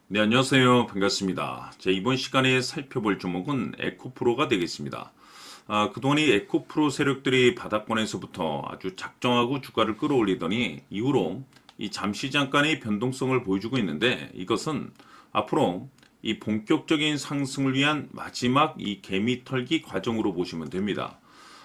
네, 안녕하세요. 반갑습니다. 이번 시간에 살펴볼 종목은 에코프로가 되겠습니다. 그동안 이 에코프로 세력들이 바닥권에서부터 아주 작정하고 주가를 끌어올리더니 이후로 이 잠시 잠깐의 변동성을 보여주고 있는데 이것은 앞으로 이 본격적인 상승을 위한 마지막 이 개미 털기 과정으로 보시면 됩니다.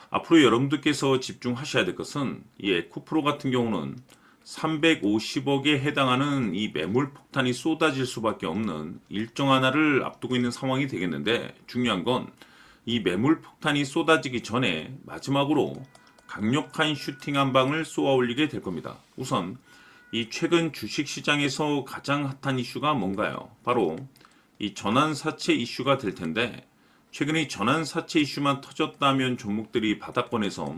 앞으로 여러분들께서 집중하셔야 될 것은 이 에코프로 같은 경우는 350억에 해당하는 이 매물 폭탄이 쏟아질 수밖에 없는 일정 하나를 앞두고 있는 상황이 되겠는데 중요한 건 이 매물 폭탄이 쏟아지기 전에 마지막으로 강력한 슈팅 한 방을 쏘아 올리게 될 겁니다. 우선 이 최근 주식시장에서 가장 핫한 이슈가 뭔가요? 바로 이 전환사채 이슈가 될 텐데 최근에 전환사채 이슈만 터졌다면 종목들이 바닥권에서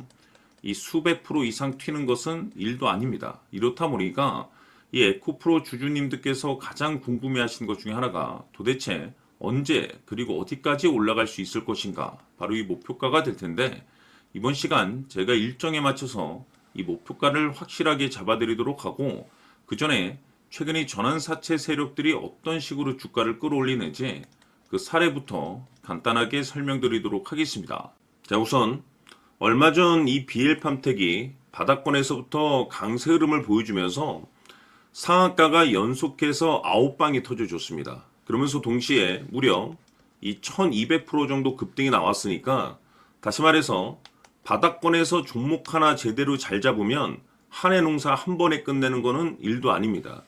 이 수백 프로 이상 튀는 것은 일도 아닙니다. 이렇다 보니까 이 에코프로 주주님들께서 가장 궁금해하시는 것 중에 하나가 도대체 언제 그리고 어디까지 올라갈 수 있을 것인가, 바로 이 목표가가 될 텐데 이번 시간 제가 일정에 맞춰서 이 목표가를 확실하게 잡아드리도록 하고 그 전에 최근에 전환사채 세력들이 어떤 식으로 주가를 끌어올리는지 그 사례부터 간단하게 설명드리도록 하겠습니다. 자, 우선 얼마 전 이 BL팜텍이 바닥권에서부터 강세 흐름을 보여주면서 상한가가 연속해서 9방이 터져줬습니다. 그러면서 동시에 무려 이 1200% 정도 급등이 나왔으니까 다시 말해서 바닥권에서 종목 하나 제대로 잘 잡으면 한 해 농사 한 번에 끝내는 거는 일도 아닙니다.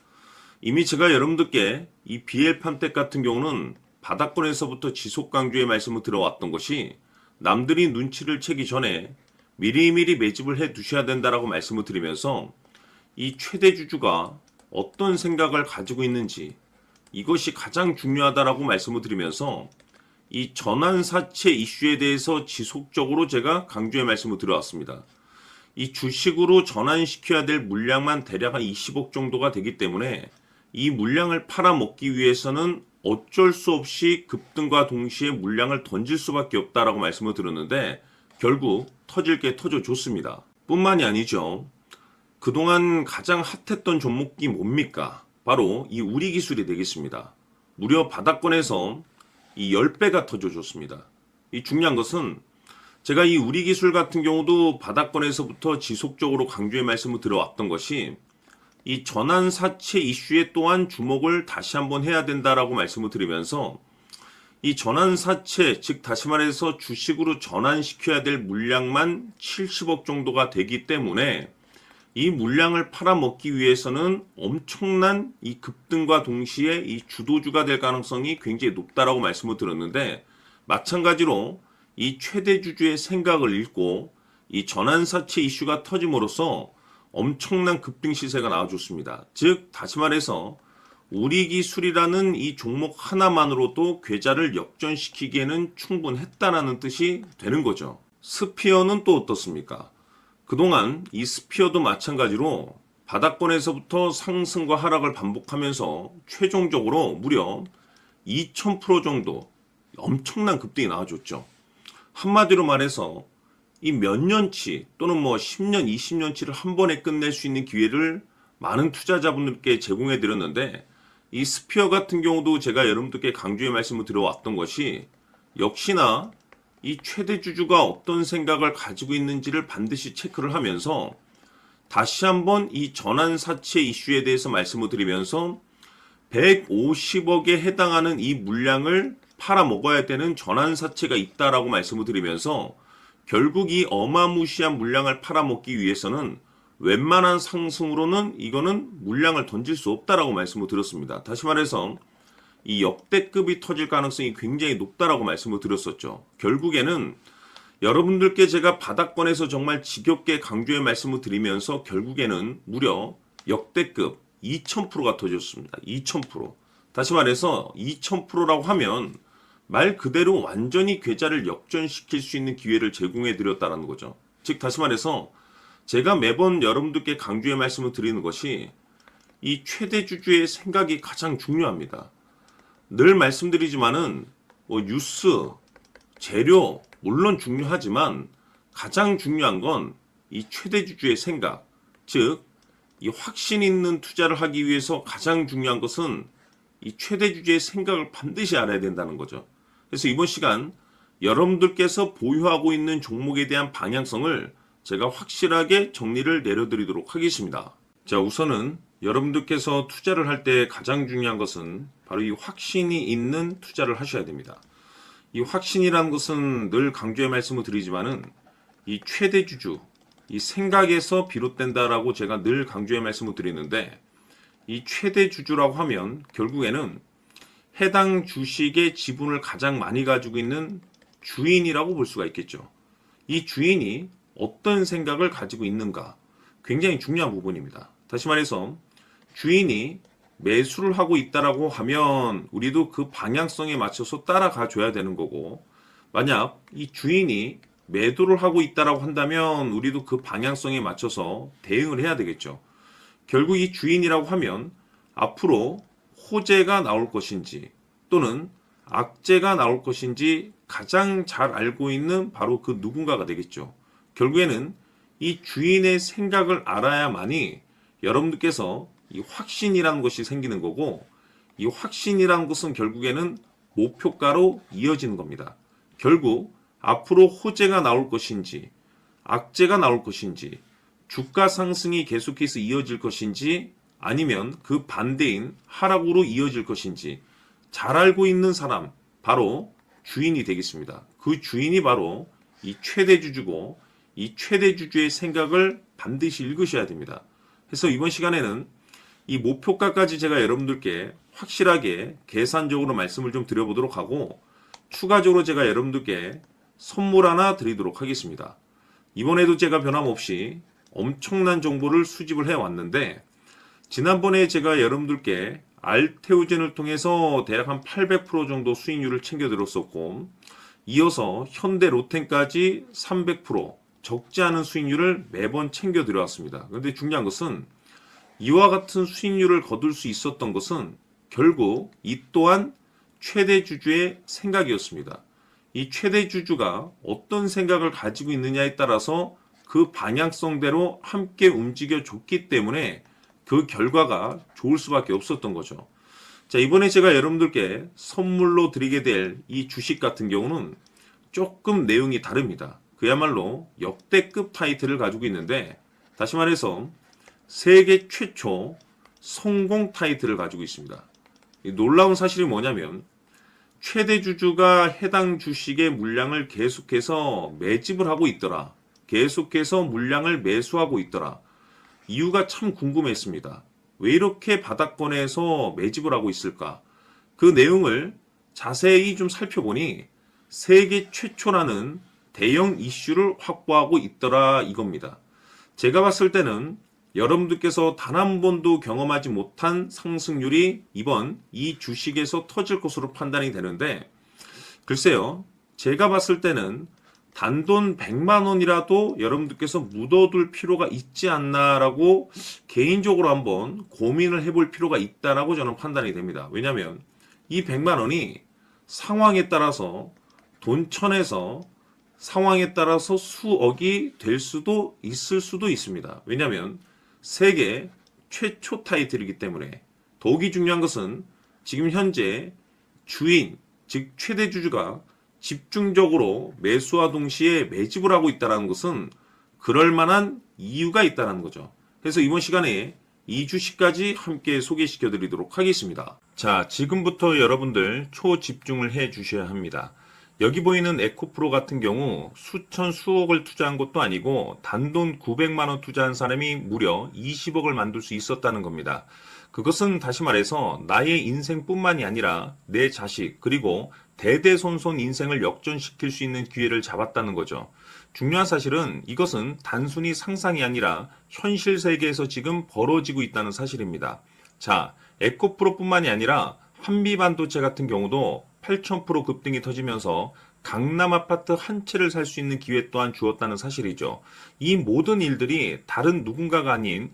이미 제가 여러분들께 이 BL팜텍 같은 경우는 바닥권에서부터 지속 강조의 말씀을 들어왔던 것이 남들이 눈치를 채기 전에 미리미리 매집을 해 두셔야 된다라고 말씀을 드리면서 이 최대 주주가 어떤 생각을 가지고 있는지 이것이 가장 중요하다라고 말씀을 드리면서 이 전환사채 이슈에 대해서 지속적으로 제가 강조의 말씀을 드려왔습니다. 이 주식으로 전환시켜야 될 물량만 대략 한 20억 정도가 되기 때문에 이 물량을 팔아먹기 위해서는 어쩔 수 없이 급등과 동시에 물량을 던질 수밖에 없다라고 말씀을 드렸는데 결국 터질 게 터져줬습니다. 뿐만이 아니죠. 그동안 가장 핫했던 종목이 뭡니까? 바로 이 우리기술이 되겠습니다. 무려 바닥권에서 이 10배가 터져줬습니다. 이 중요한 것은 제가 이 우리기술 같은 경우도 바닥권에서부터 지속적으로 강조의 말씀을 들어왔던 것이 이 전환사채 이슈에 또한 주목을 다시 한번 해야 된다라고 말씀을 드리면서 이 전환사채, 즉 다시 말해서 주식으로 전환시켜야 될 물량만 70억 정도가 되기 때문에 이 물량을 팔아먹기 위해서는 엄청난 이 급등과 동시에 이 주도주가 될 가능성이 굉장히 높다라고 말씀을 드렸는데 마찬가지로 이 최대 주주의 생각을 읽고 이 전환사채 이슈가 터짐으로써 엄청난 급등 시세가 나와줬습니다. 즉 다시 말해서 우리기술이라는 이 종목 하나만으로도 계좌를 역전시키기에는 충분했다라는 뜻이 되는 거죠. 스피어는 또 어떻습니까? 그동안 이 스피어도 마찬가지로 바닥권에서부터 상승과 하락을 반복하면서 최종적으로 무려 2000% 정도 엄청난 급등이 나와줬죠. 한마디로 말해서 이 몇 년치 또는 뭐 10년, 20년치를 한 번에 끝낼 수 있는 기회를 많은 투자자분들께 제공해 드렸는데 이 스피어 같은 경우도 제가 여러분들께 강조의 말씀을 드려왔던 것이 역시나 이 최대 주주가 어떤 생각을 가지고 있는지를 반드시 체크를 하면서 다시 한번 이 전환사채 이슈에 대해서 말씀을 드리면서 150억에 해당하는 이 물량을 팔아먹어야 되는 전환사채가 있다라고 말씀을 드리면서 결국 이 어마무시한 물량을 팔아먹기 위해서는 웬만한 상승으로는 이거는 물량을 던질 수 없다라고 말씀을 드렸습니다. 다시 말해서 이 역대급이 터질 가능성이 굉장히 높다라고 말씀을 드렸었죠. 결국에는 여러분들께 제가 바닥권에서 정말 지겹게 강조의 말씀을 드리면서 결국에는 무려 역대급 2000%가 터졌습니다. 2000%. 다시 말해서 2000%라고 하면 말 그대로 완전히 계좌를 역전시킬 수 있는 기회를 제공해 드렸다는 거죠. 즉 다시 말해서 제가 매번 여러분들께 강조의 말씀을 드리는 것이 이 최대 주주의 생각이 가장 중요합니다. 늘 말씀드리지만은 뭐 뉴스, 재료 물론 중요하지만 가장 중요한 건 이 최대 주주의 생각, 즉 이 확신 있는 투자를 하기 위해서 가장 중요한 것은 이 최대 주주의 생각을 반드시 알아야 된다는 거죠. 그래서 이번 시간 여러분들께서 보유하고 있는 종목에 대한 방향성을 제가 확실하게 정리를 내려드리도록 하겠습니다. 자, 우선은 여러분들께서 투자를 할 때 가장 중요한 것은 바로 이 확신이 있는 투자를 하셔야 됩니다. 이 확신이라는 것은 늘 강조의 말씀을 드리지만은 이 최대 주주, 이 생각에서 비롯된다라고 제가 늘 강조의 말씀을 드리는데, 이 최대 주주라고 하면 결국에는 해당 주식의 지분을 가장 많이 가지고 있는 주인이라고 볼 수가 있겠죠. 이 주인이 어떤 생각을 가지고 있는가, 굉장히 중요한 부분입니다. 다시 말해서 주인이 매수를 하고 있다라고 하면 우리도 그 방향성에 맞춰서 따라가 줘야 되는 거고, 만약 이 주인이 매도를 하고 있다라고 한다면 우리도 그 방향성에 맞춰서 대응을 해야 되겠죠. 결국 이 주인이라고 하면 앞으로 호재가 나올 것인지 또는 악재가 나올 것인지 가장 잘 알고 있는 바로 그 누군가가 되겠죠. 결국에는 이 주인의 생각을 알아야만이 여러분들께서 이 확신이라는 것이 생기는 거고, 이 확신이라는 것은 결국에는 목표가로 이어지는 겁니다. 결국 앞으로 호재가 나올 것인지 악재가 나올 것인지 주가 상승이 계속해서 이어질 것인지 아니면 그 반대인 하락으로 이어질 것인지 잘 알고 있는 사람, 바로 주인이 되겠습니다. 그 주인이 바로 이 최대 주주고, 이 최대 주주의 생각을 반드시 읽으셔야 됩니다. 그래서 이번 시간에는 이 목표가까지 제가 여러분들께 확실하게 계산적으로 말씀을 좀 드려보도록 하고, 추가적으로 제가 여러분들께 선물 하나 드리도록 하겠습니다. 이번에도 제가 변함없이 엄청난 정보를 수집을 해왔는데, 지난번에 제가 여러분들께 알테오젠을 통해서 대략 한 800% 정도 수익률을 챙겨드렸었고, 이어서 현대 로텐까지 300% 적지 않은 수익률을 매번 챙겨드려왔습니다. 그런데 중요한 것은 이와 같은 수익률을 거둘 수 있었던 것은 결국 이 또한 최대 주주의 생각이었습니다. 이 최대 주주가 어떤 생각을 가지고 있느냐에 따라서 그 방향성대로 함께 움직여 줬기 때문에 그 결과가 좋을 수밖에 없었던 거죠. 자, 이번에 제가 여러분들께 선물로 드리게 될 이 주식 같은 경우는 조금 내용이 다릅니다. 그야말로 역대급 타이틀을 가지고 있는데, 다시 말해서 세계 최초 성공 타이틀을 가지고 있습니다. 놀라운 사실이 뭐냐면 최대 주주가 해당 주식의 물량을 계속해서 매집을 하고 있더라. 계속해서 물량을 매수하고 있더라. 이유가 참 궁금했습니다. 왜 이렇게 바닥권에서 매집을 하고 있을까? 그 내용을 자세히 좀 살펴보니 세계 최초라는 대형 이슈를 확보하고 있더라 이겁니다. 제가 봤을 때는 여러분들께서 단 한 번도 경험하지 못한 상승률이 이번 이 주식에서 터질 것으로 판단이 되는데, 글쎄요, 제가 봤을 때는 단돈 100만 원이라도 여러분들께서 묻어둘 필요가 있지 않나라고 개인적으로 한번 고민을 해볼 필요가 있다라고 저는 판단이 됩니다. 왜냐하면 이 100만 원이 상황에 따라서 돈천에서 상황에 따라서 수억이 될 수도 있을 수도 있습니다. 왜냐하면 세계 최초 타이틀이기 때문에. 더욱이 중요한 것은 지금 현재 주인, 즉 최대 주주가 집중적으로 매수와 동시에 매집을 하고 있다는 것은 그럴 만한 이유가 있다는 거죠. 그래서 이번 시간에 이 주식까지 함께 소개시켜 드리도록 하겠습니다. 자, 지금부터 여러분들 초집중을 해 주셔야 합니다. 여기 보이는 에코프로 같은 경우 수천 수억을 투자한 것도 아니고 단돈 900만 원 투자한 사람이 무려 20억을 만들 수 있었다는 겁니다. 그것은 다시 말해서 나의 인생뿐만이 아니라 내 자식 그리고 대대손손 인생을 역전시킬 수 있는 기회를 잡았다는 거죠. 중요한 사실은 이것은 단순히 상상이 아니라 현실 세계에서 지금 벌어지고 있다는 사실입니다. 자, 에코프로뿐만이 아니라 한미반도체 같은 경우도 8,000% 급등이 터지면서 강남 아파트 한 채를 살 수 있는 기회 또한 주었다는 사실이죠. 이 모든 일들이 다른 누군가가 아닌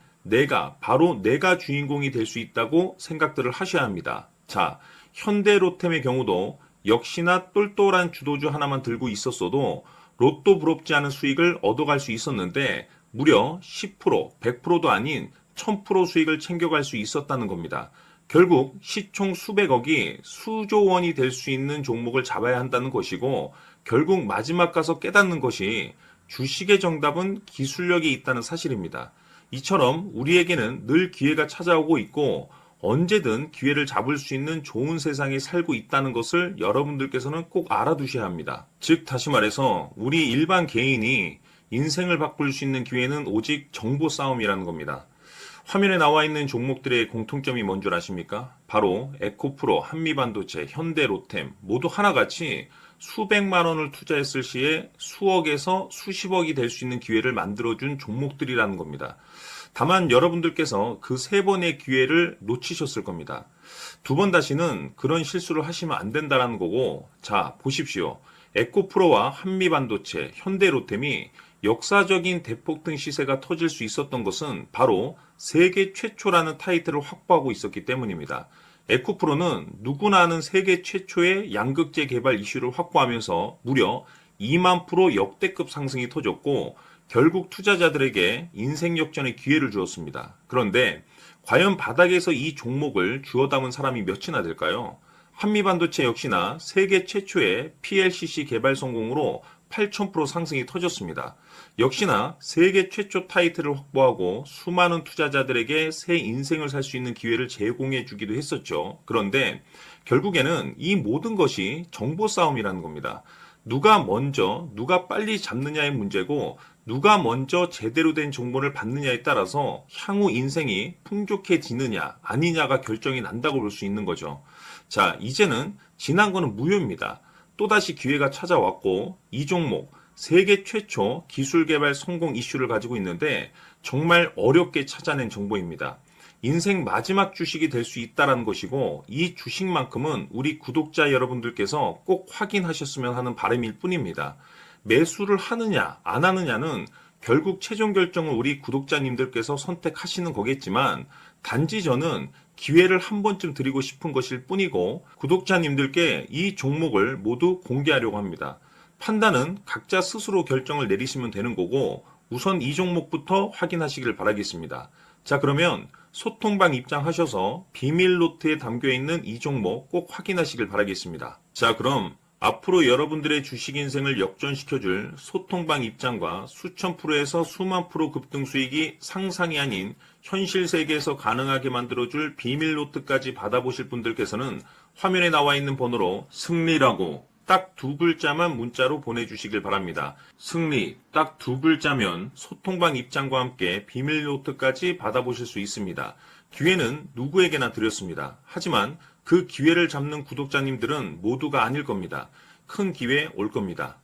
바로 내가 주인공이 될 수 있다고 생각들을 하셔야 합니다. 자, 현대로템의 경우도 역시나 똘똘한 주도주 하나만 들고 있었어도 로또 부럽지 않은 수익을 얻어갈 수 있었는데 무려 10%, 100%도 아닌 1000% 수익을 챙겨갈 수 있었다는 겁니다. 결국 시총 수백억이 수조 원이 될 수 있는 종목을 잡아야 한다는 것이고, 결국 마지막 가서 깨닫는 것이 주식의 정답은 기술력이 있다는 사실입니다. 이처럼 우리에게는 늘 기회가 찾아오고 있고 언제든 기회를 잡을 수 있는 좋은 세상에 살고 있다는 것을 여러분들께서는 꼭 알아두셔야 합니다. 즉 다시 말해서 우리 일반 개인이 인생을 바꿀 수 있는 기회는 오직 정보 싸움이라는 겁니다. 화면에 나와 있는 종목들의 공통점이 뭔 줄 아십니까? 바로 에코프로, 한미반도체, 현대로템 모두 하나같이 수백만 원을 투자했을 시에 수억에서 수십억이 될 수 있는 기회를 만들어준 종목들이라는 겁니다. 다만 여러분들께서 그 세 번의 기회를 놓치셨을 겁니다. 두 번 다시는 그런 실수를 하시면 안 된다는 거고, 자, 보십시오. 에코프로와 한미반도체, 현대로템이 역사적인 대폭등 시세가 터질 수 있었던 것은 바로 세계 최초라는 타이틀을 확보하고 있었기 때문입니다. 에코프로는 누구나 아는 세계 최초의 양극재 개발 이슈를 확보하면서 무려 2만 프로 역대급 상승이 터졌고 결국 투자자들에게 인생 역전의 기회를 주었습니다. 그런데 과연 바닥에서 이 종목을 주워 담은 사람이 몇이나 될까요? 한미반도체 역시나 세계 최초의 PLCC 개발 성공으로 8,000% 상승이 터졌습니다. 역시나 세계 최초 타이틀을 확보하고 수많은 투자자들에게 새 인생을 살 수 있는 기회를 제공해 주기도 했었죠. 그런데 결국에는 이 모든 것이 정보 싸움이라는 겁니다. 누가 먼저, 누가 빨리 잡느냐의 문제고 누가 먼저 제대로 된 정보를 받느냐에 따라서 향후 인생이 풍족해지느냐 아니냐가 결정이 난다고 볼 수 있는 거죠. 자, 이제는 지난 거는 무효입니다. 또다시 기회가 찾아왔고 이 종목 세계 최초 기술 개발 성공 이슈를 가지고 있는데 정말 어렵게 찾아낸 정보입니다. 인생 마지막 주식이 될 수 있다는 것이고 이 주식만큼은 우리 구독자 여러분들께서 꼭 확인하셨으면 하는 바람일 뿐입니다. 매수를 하느냐 안 하느냐는 결국 최종 결정을 우리 구독자님들께서 선택하시는 거겠지만 단지 저는 기회를 한 번쯤 드리고 싶은 것일 뿐이고 구독자님들께 이 종목을 모두 공개하려고 합니다. 판단은 각자 스스로 결정을 내리시면 되는 거고 우선 이 종목부터 확인하시길 바라겠습니다. 자, 그러면 소통방 입장하셔서 비밀 노트에 담겨있는 이 종목 꼭 확인하시길 바라겠습니다. 자, 그럼 앞으로 여러분들의 주식 인생을 역전시켜줄 소통방 입장과 수천 프로에서 수만 프로 급등 수익이 상상이 아닌 현실 세계에서 가능하게 만들어줄 비밀 노트까지 받아보실 분들께서는 화면에 나와 있는 번호로 승리라고 딱 두 글자만 문자로 보내주시길 바랍니다. 승리 딱 두 글자면 소통방 입장과 함께 비밀 노트까지 받아보실 수 있습니다. 기회는 누구에게나 드렸습니다. 하지만 그 기회를 잡는 구독자님들은 모두가 아닐 겁니다. 큰 기회 올 겁니다.